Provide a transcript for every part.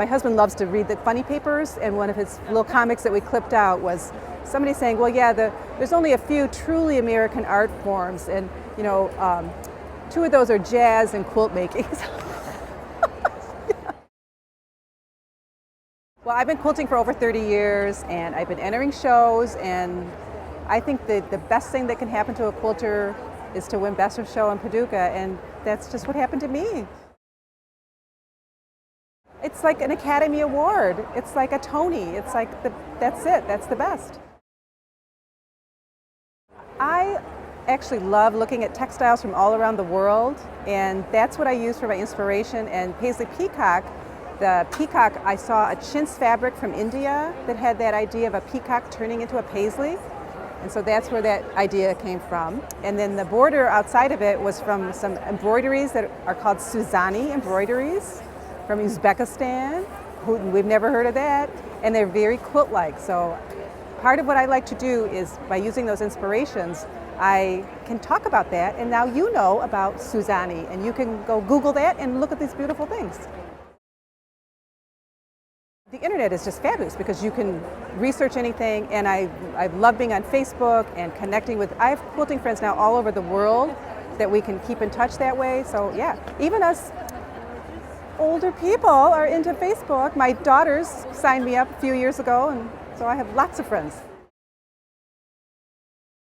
My husband loves to read the funny papers, and one of his little comics that we clipped out was somebody saying, well, yeah, there's only a few truly American art forms, and two of those are jazz and quilt making. Well, I've been quilting for over 30 years, and I've been entering shows, and I think the best thing that can happen to a quilter is to win Best of Show in Paducah, and that's just what happened to me. It's like an Academy Award. It's like a Tony. It's like that's it. That's the best. I actually love looking at textiles from all around the world, and that's what I use for my inspiration. And Paisley Peacock, the peacock, I saw a chintz fabric from India that had that idea of a peacock turning into a paisley. And so that's where that idea came from. And then the border outside of it was from some embroideries that are called Suzani embroideries from Uzbekistan. We've never heard of that. And they're very quilt-like. So part of what I like to do is by using those inspirations, I can talk about that. And now you know about Suzani, and you can go Google that and look at these beautiful things. The internet is just fabulous because you can research anything, and I love being on Facebook and connecting with, I have quilting friends now all over the world that we can keep in touch that way. So yeah, even us older people are into Facebook. My daughters signed me up a few years ago, and so I have lots of friends.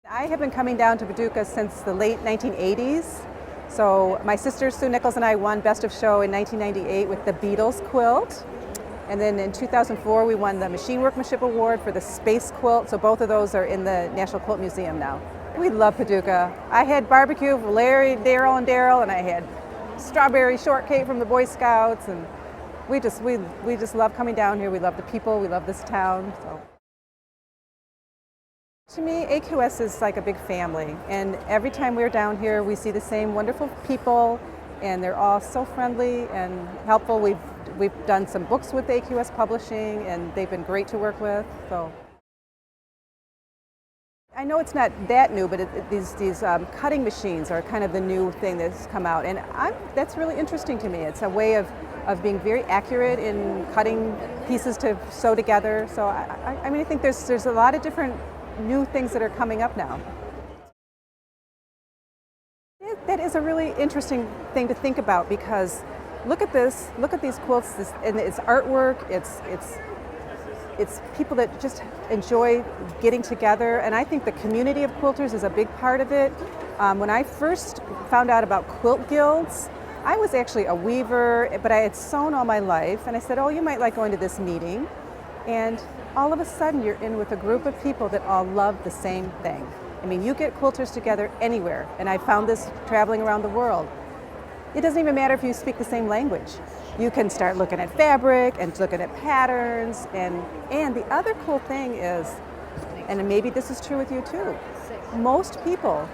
I have been coming down to Paducah since the late 1980s. So my sister Sue Nichols and I won Best of Show in 1998 with the Beatles quilt. And then in 2004, we won the Machine Workmanship Award for the Space Quilt. So both of those are in the National Quilt Museum now. We love Paducah. I had barbecue with Larry, Daryl, and I had strawberry shortcake from the Boy Scouts. And we just love coming down here. We love the people. We love this town. So. To me, AQS is like a big family. And every time we're down here, we see the same wonderful people. And they're all so friendly and helpful. We've done some books with AQS Publishing, and they've been great to work with. So I know it's not that new, but these cutting machines are kind of the new thing that's come out, and that's really interesting to me. It's a way of being very accurate in cutting pieces to sew together. So I mean, I think there's a lot of different new things that are coming up now. That is a really interesting thing to think about, because look at this, look at these quilts, and it's artwork, it's people that just enjoy getting together, and I think the community of quilters is a big part of it. When I first found out about quilt guilds, I was actually a weaver, but I had sewn all my life, and I said, oh, you might like going to this meeting, and all of a sudden you're in with a group of people that all love the same thing. I mean, you get quilters together anywhere, and I found this traveling around the world. It doesn't even matter if you speak the same language. You can start looking at fabric and looking at patterns, and the other cool thing is, and maybe this is true with you too, most people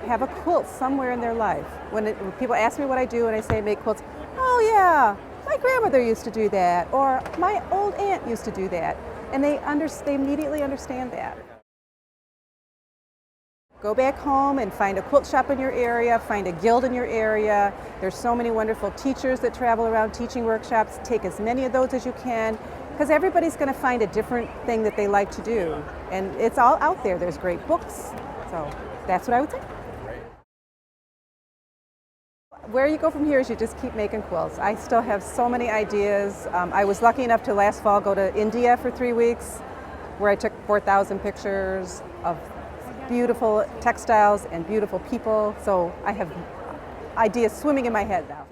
have a quilt somewhere in their life. When people ask me what I do and I say I make quilts, oh yeah, my grandmother used to do that, or my old aunt used to do that, and they immediately understand that. Go back home and find a quilt shop in your area, find a guild in your area. There's so many wonderful teachers that travel around teaching workshops. Take as many of those as you can, because everybody's going to find a different thing that they like to do. And it's all out there. There's great books. So that's what I would say. Where you go from here is you just keep making quilts. I still have so many ideas. I was lucky enough to last fall go to India for 3 weeks, where I took 4,000 pictures of beautiful textiles and beautiful people. So I have ideas swimming in my head now.